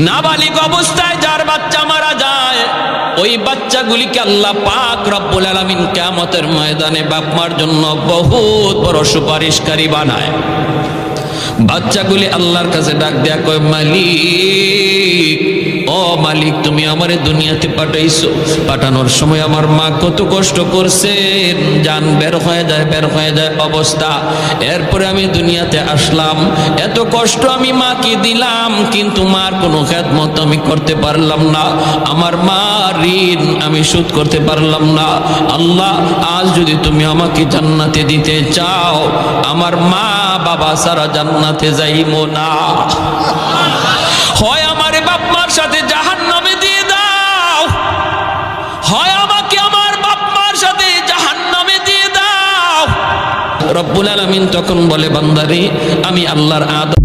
নাবালিগ অবস্থায় যার বাচ্চা মারা যায়, ওই বাচ্চাগুলিকে আল্লাহ পাক রব্বুল আলামিন কিয়ামতের ময়দানে বাপ মার জন্য বহুত বড় সুপারিশকারী বানায়। বাচ্চাগুলি আল্লাহর কাছে ডাক দেয়া কয়, মালিক, ও মালিক, তুমি আমারে দুনিয়াতে পাঠাইছো, পাঠানোর সময় আমার মা কত কষ্ট করছেন, জান বের হয়ে যায় অবস্থা। এরপরে আমি দুনিয়াতে আসলাম, এত কষ্ট আমি মাকে দিলাম, কিন্তু মার কোনো খেদমত আমি করতে পারলাম না, আমার মা ঋণ আমি শোধ করতে পারলাম না। আল্লাহ, আজ যদি তুমি আমাকে জান্নাতে দিতে চাও, আমার মা বাবা সারা জান্নাতে যাইবো না, হয় আমারে বাপ মার সাথে জাহান্নামে দিয়ে দাও, হয় আমাকে আমার বাপ মার সাথে জাহান্নামে দিয়ে দাও। রব্বুল আলামিন তখন বলে, বান্দারে, আমি আল্লাহর আদর